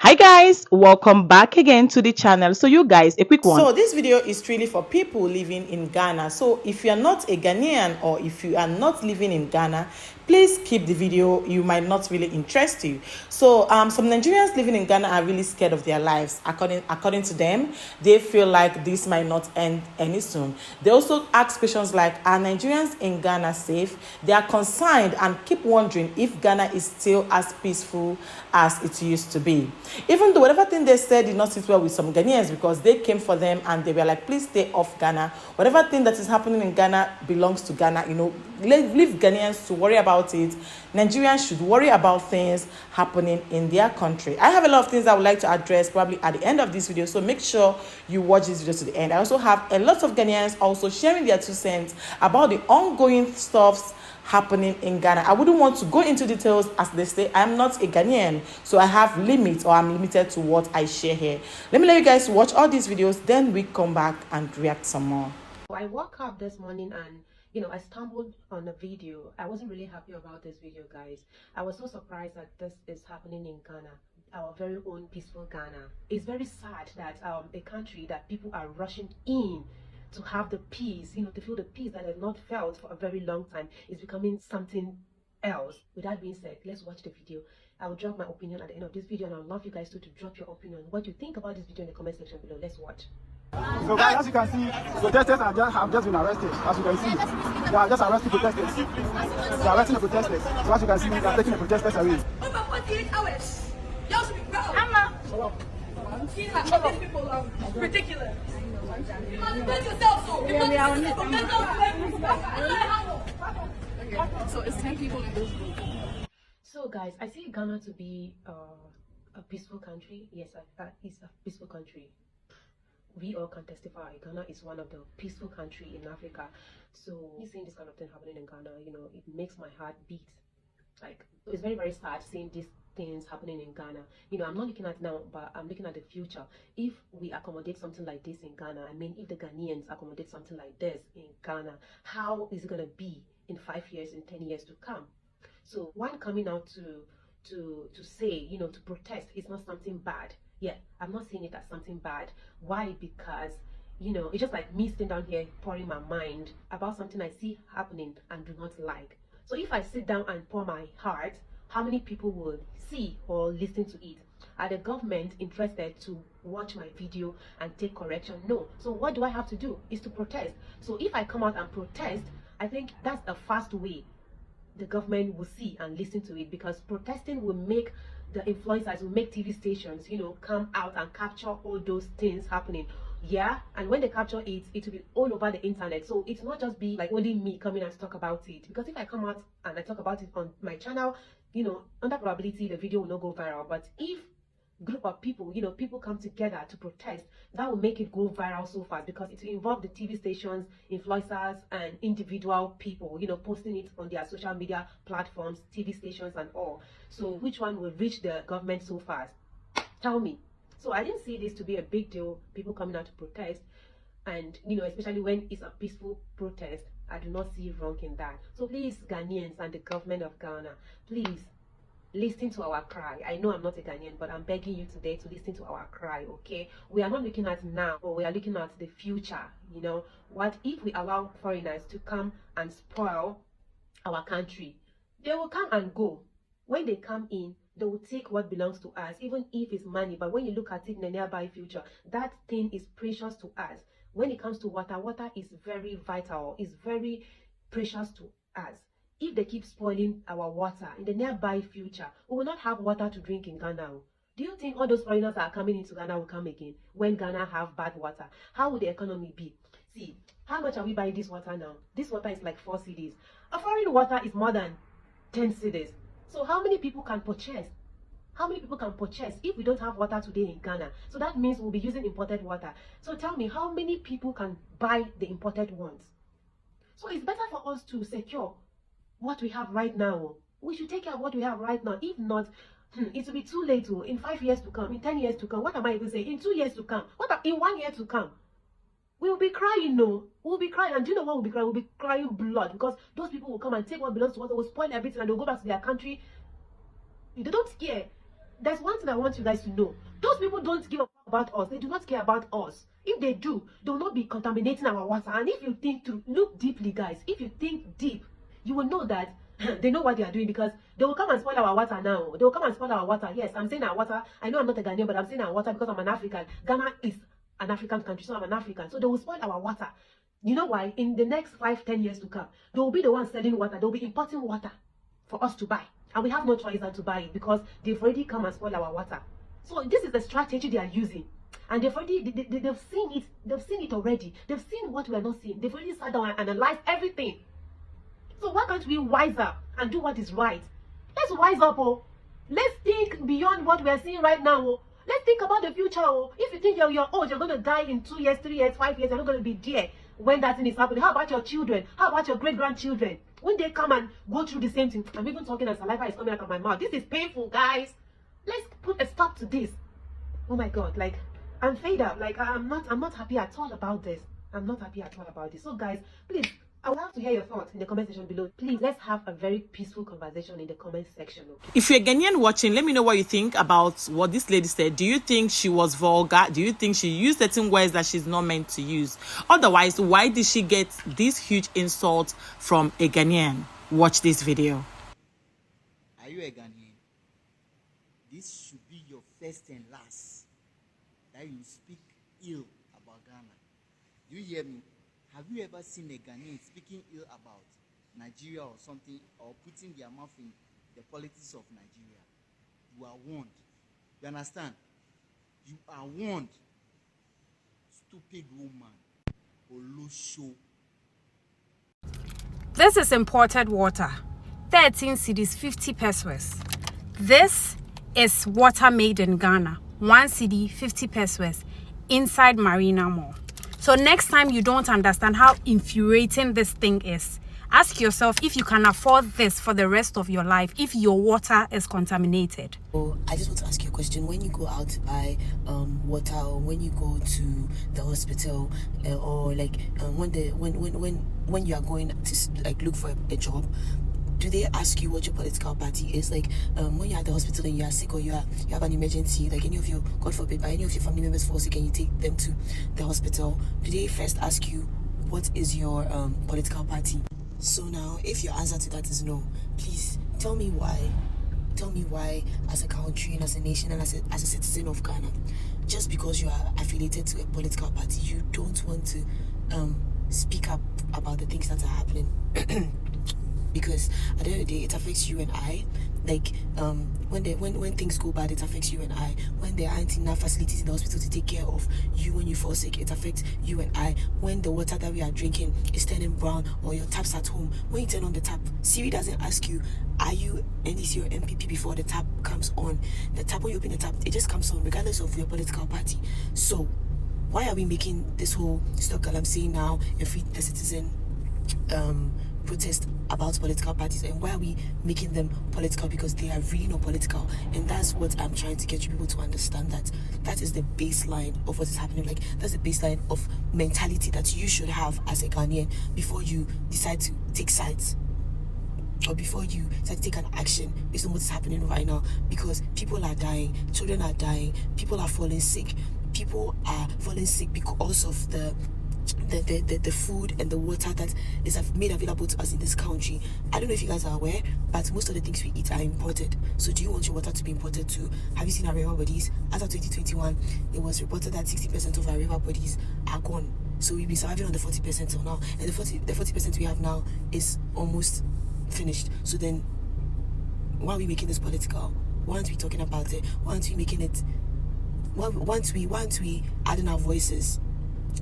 Hi guys, welcome back again to the channel. So you guys, a quick one. So this video is really for people living in Ghana. So if you are not a Ghanaian or if you are not living in Ghana, please keep the video. You might not really interest you. So some Nigerians living in Ghana are really scared of their lives. According to them, they feel like this might not end any soon. They also ask questions like, are Nigerians in Ghana safe? They are concerned and keep wondering if Ghana is still as peaceful as it used to be. Even though whatever thing they said did not sit well with some Ghanaians, because they came for them and they were like, please stay off Ghana. Whatever thing that is happening in Ghana belongs to Ghana. Leave Ghanaians to worry about it. Nigerians should worry about things happening in their country. I have a lot of things I would like to address probably at the end of this video, so make sure you watch this video to the end. I also have a lot of Ghanaians also sharing their 2 cents about the ongoing stuffs happening in Ghana. I wouldn't want to go into details, as they say. I'm not a Ghanaian, so I have limits, or I'm limited to what I share here. Let me let you guys watch all these videos, then we come back and react some more. I woke up this morning and I stumbled on a video. I wasn't really happy about this video, guys. I was so surprised that this is happening in Ghana, our very own peaceful Ghana. It's very sad that a country that people are rushing in to have the peace, to feel the peace that they've not felt for a very long time, is becoming something else. With that being said, let's watch the video. I will drop my opinion at the end of this video, and I would love you guys to drop your opinion, what you think about this video, in the comment section below. Let's watch. So guys, as you can see, protesters have just been arrested. As you can see, they are just arresting protesters. They are arresting the protesters. So as you can see, they are taking the protesters away. Over 48 hours. Y'all should be proud. See how these people are ridiculous. You must defend yourself, so. You must defend yourself. So it's 10 people in this group. So guys, I see Ghana to be a peaceful country. Yes, it's a peaceful country. We all can testify Ghana is one of the peaceful country in Africa. So seeing this kind of thing happening in Ghana, it makes my heart beat. Like, it's very, very sad seeing these things happening in Ghana. I'm not looking at now, but I'm looking at the future. If we accommodate something like this in Ghana, if the Ghanaians accommodate something like this in Ghana, how is it going to be in 5 years, in 10 years to come? So one coming out to say, to protest is not something bad. Yeah, I'm not seeing it as something bad. Why? Because, it's just like me sitting down here pouring my mind about something I see happening and do not like. So if I sit down and pour my heart, how many people will see or listen to it? Are the government interested to watch my video and take correction? No. So what do I have to do? Is to protest. So if I come out and protest, I think that's a fast way the government will see and listen to it, because protesting will make the influencers, will make TV stations, come out and capture all those things happening. Yeah, and when they capture it, it will be all over the internet. So it's not just be like only me coming and talk about it, because if I come out and I talk about it on my channel, under probability the video will not go viral. But if group of people, people come together to protest, that will make it go viral so fast, because it will involve the TV stations, influencers, and individual people, posting it on their social media platforms, TV stations and all. So which one will reach the government so fast? Tell me. So I didn't see this to be a big deal, people coming out to protest, and especially when it's a peaceful protest. I do not see wrong in that. So please, Ghanaians and the government of Ghana, please listen to our cry. I know I'm not a Ghanaian, but I'm begging you today to listen to our cry, okay? We are not looking at now, but we are looking at the future. What if we allow foreigners to come and spoil our country? They will come and go. When they come in, they will take what belongs to us, even if it's money. But when you look at it in the nearby future, that thing is precious to us. When it comes to water, water is very vital, is very precious to us. If they keep spoiling our water in the nearby future, we will not have water to drink in Ghana. Do you think all those foreigners that are coming into Ghana will come again when Ghana have bad water? How will the economy be? See, how much are we buying this water now? This water is like 4 cedis. A foreign water is more than 10 cedis. So how many people can purchase? How many people can purchase if we don't have water today in Ghana? So that means we'll be using imported water. So tell me, how many people can buy the imported ones? So it's better for us to secure what we have right now. We should take care of what we have right now. If not, it will be too late. In 5 years to come, in 10 years to come, what am I even saying? In 2 years to come, in 1 year to come, we will be crying. No, we'll be crying. And do you know what we'll be crying? We'll be crying blood, because those people will come and take what belongs to us. They will spoil everything and they'll go back to their country. They don't care. there's one thing I want you guys to know. Those people don't give a fuck about us. They do not care about us. If they do, they will not be contaminating our water. And if you think to look deeply, guys, if you think deep, you will know that they know what they are doing, because they will come and spoil our water now. They will come and spoil our water. Yes, I'm saying our water. I know I'm not a Ghanaian, but I'm saying our water because I'm an African. Ghana is an African country, so I'm an African. So they will spoil our water. You know why? In the next 5-10 years to come, they will be the ones selling water. They will be importing water for us to buy. And we have no choice than to buy it, because they've already come and spoiled our water. So this is the strategy they are using. And they've already, they've seen it. They've seen it already. They've seen what we are not seeing. They've already sat down and analyzed everything. So why can't we wise up and do what is right? Let's wise up, oh. Let's think beyond what we are seeing right now, oh. Let's think about the future, oh. If you think you're old, you're going to die in 2 years, 3 years, 5 years, you're not going to be there when that thing is happening. How about your children? How about your great-grandchildren? When they come and go through the same thing, I'm even talking as saliva is coming out of my mouth. This is painful, guys. Let's put a stop to this. Oh my God, like, I'm fed up. Like, I'm not happy at all about this. I'm not happy at all about this. So guys, please, I would love to hear your thoughts in the comment section below. Please, let's have a very peaceful conversation in the comment section. Okay? If you're Ghanaian watching, let me know what you think about what this lady said. Do you think she was vulgar? Do you think she used certain words that she's not meant to use? Otherwise, why did she get this huge insult from a Ghanaian? Watch this video. Are you a Ghanaian? This should be your first and last that you speak ill about Ghana. Do you hear me? Have you ever seen a Ghanaian speaking ill about Nigeria or something, or putting their mouth in the politics of Nigeria? You are warned. You understand? You are warned. Stupid woman. Olosho. This is imported water. 13 cedis, 50 pesos. This is water made in Ghana. 1 cedi, 50 pesos inside Marina Mall. So next time you don't understand how infuriating this thing is, ask yourself if you can afford this for the rest of your life if your water is contaminated. So I just want to ask you a question. When you go out to buy water, or when you go to the hospital, or like when you are going to like look for a job, do they ask you what your political party is? Like when you're at the hospital and you are sick, or you have an emergency, like any of your, God forbid, by any of your family members fall sick and you take them to the hospital, do they first ask you what is your political party? So now, if your answer to that is no, please tell me why. Tell me why, as a country and as a nation and as a citizen of Ghana, just because you are affiliated to a political party, you don't want to speak up about the things that are happening. Because at the end of the day, it affects you and I. Like when things go bad, it affects you and I. When there aren't enough facilities in the hospital to take care of you when you fall sick, it affects you and I. When the water that we are drinking is turning brown, or your tap's at home, when you turn on the tap, Siri doesn't ask you, are you NDC or MPP before the tap comes on. The tap, when you open the tap, it just comes on regardless of your political party. So why are we making this whole stuff that I'm saying now, a free the citizen protest about political parties, and why are we making them political? Because they are really not political. And that's what I'm trying to get you people to understand, that that is the baseline of what is happening. Like, that's the baseline of mentality that you should have as a Ghanaian before you decide to take sides, or before you decide to take an action based on what is happening right now. Because people are dying, children are dying, people are falling sick. People are falling sick because of the food and the water that is made available to us in this country. I don't know if you guys are aware, but most of the things we eat are imported. So do you want your water to be imported too? Have you seen our river bodies? As of 2021, it was reported that 60% of our river bodies are gone. So we've been surviving on the 40% till now, and the 40% we have now is almost finished. So then why are we making this political? Why aren't we talking about it? Why aren't we making it? Why aren't we adding our voices?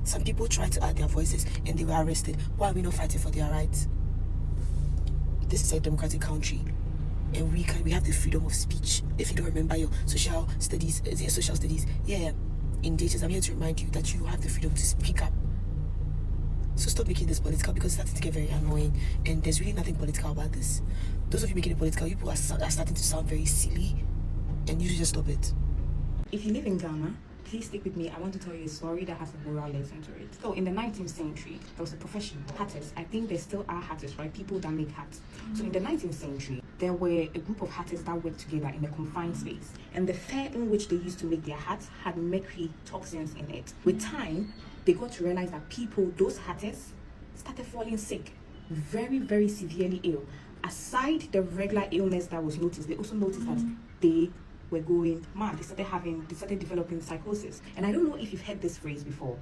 Some people tried to add their voices and they were arrested. Why are we not fighting for their rights? This is a democratic country, and we have the freedom of speech. If you don't remember your social studies, in Dages, I'm here to remind you that you have the freedom to speak up. So stop making this political, because it's starting to get very annoying, and there's really nothing political about this. Those of you making it political, you people are starting to sound very silly, and you should just stop it. If you live in Ghana, please stick with me. I want to tell you a story that has a moral lesson to it. So in the 19th century, there was a profession, hatters. I think there still are hatters, right? People that make hats. So in the 19th century, there were a group of hatters that worked together in a confined space, and the fur in which they used to make their hats had mercury toxins in it. With time, they got to realize that those hatters, started falling sick, very, very severely ill. Aside the regular illness that was noticed, they also noticed that they were going mad. They started developing psychosis. And I don't know if you've heard this phrase before,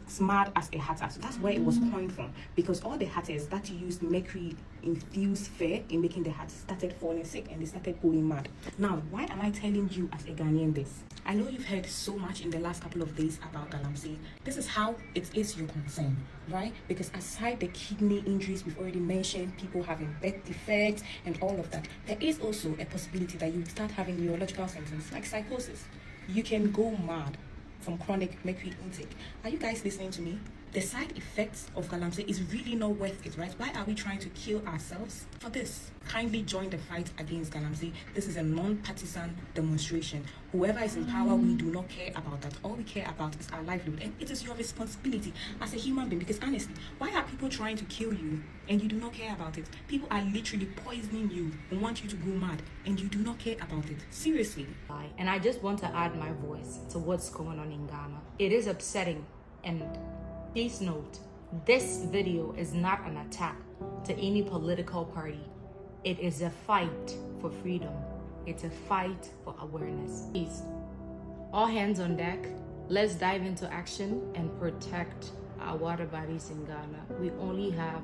smart as a hatter. So that's where it was coined from, because all the hatters that used mercury infused fur in making the hats started falling sick and they started going mad. Now, why am I telling you as a Ghanaian this? I know you've heard so much in the last couple of days about galamsey. This is how it is your concern, right? Because aside the kidney injuries we've already mentioned, people having birth defects and all of that, there is also a possibility that you start having neurological symptoms like psychosis. You can go mad from chronic mercury intake. Are you guys listening to me? The side effects of galamsey is really not worth it, right? Why are we trying to kill ourselves for this? Kindly join the fight against galamsey. This is a non-partisan demonstration. Whoever is in power, we do not care about that. All we care about is our livelihood, and it is your responsibility as a human being. Because honestly, why are people trying to kill you and you do not care about it? People are literally poisoning you and want you to go mad, and you do not care about it. Seriously. And I just want to add my voice to what's going on in Ghana. It is upsetting, and please note, this video is not an attack to any political party. It is a fight for freedom. It's a fight for awareness. Please, all hands on deck. Let's dive into action and protect our water bodies in Ghana. We only have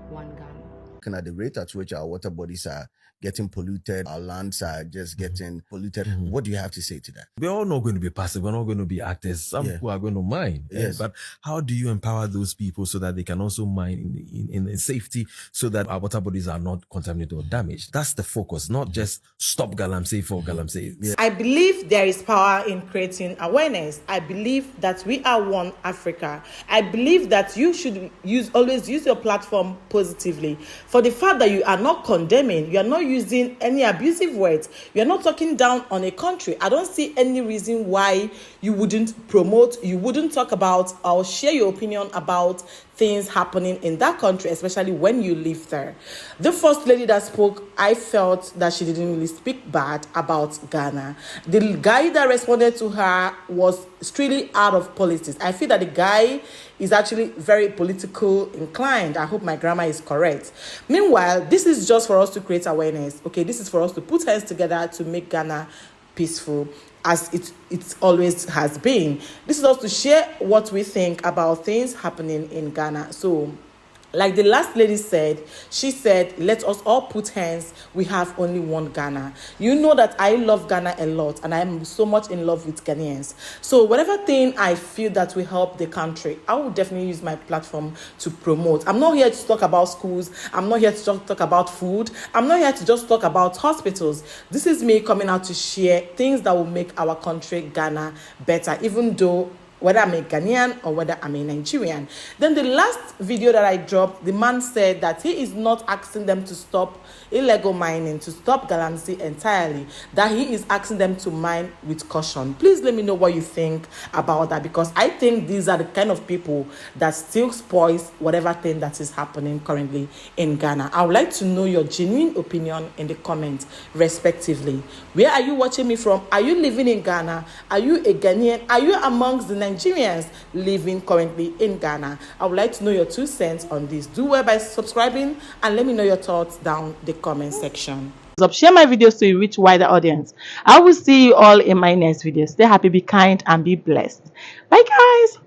one Ghana. Looking at the rate at which our water bodies are getting polluted, our lands are just getting polluted. What do you have to say to that? We're all not going to be passive. We're not going to be actors. Some people are going to mine. Yes. But how do you empower those people so that they can also mine in safety, so that our water bodies are not contaminated or damaged? That's the focus, not just stop galamsey for galamsey. I believe there is power in creating awareness. I believe that we are one Africa. I believe that you should always use your platform positively. For the fact that you are not condemning, you are not using any abusive words, you are not talking down on a country, I don't see any reason why you wouldn't promote, you wouldn't talk about or share your opinion about things happening in that country, especially when you live there. The first lady that spoke, I felt that she didn't really speak bad about Ghana. The guy that responded to her was strictly out of politics. I feel that the guy is actually very political inclined. I hope my grammar is correct. Meanwhile, this is just for us to create awareness. Okay, this is for us to put hands together to make Ghana peaceful, as it always has been. This is also to share what we think about things happening in Ghana. So, like the last lady said, she said, let us all put hands. We have only one Ghana. You know that I love Ghana a lot, and I'm so much in love with Ghanaians. So whatever thing I feel that will help the country, I will definitely use my platform to promote. I'm not here to talk about schools. I'm not here to just talk about food. I'm not here to just talk about hospitals. This is me coming out to share things that will make our country, Ghana, better, even though whether I'm a Ghanaian or whether I'm a Nigerian. Then the last video that I dropped, the man said that he is not asking them to stop illegal mining, to stop galamsey entirely, that he is asking them to mine with caution. Please let me know what you think about that, because I think these are the kind of people that still spoils whatever thing that is happening currently in Ghana. I would like to know your genuine opinion in the comments, respectively. Where are you watching me from? Are you living in Ghana? Are you a Ghanaian? Are you amongst the Nigerians living currently in Ghana? I would like to know your 2 cents on this. Do well by subscribing and let me know your thoughts down the comment section. Share my videos to reach wider audience. I will see you all in my next video. Stay happy, be kind, and be blessed. Bye guys.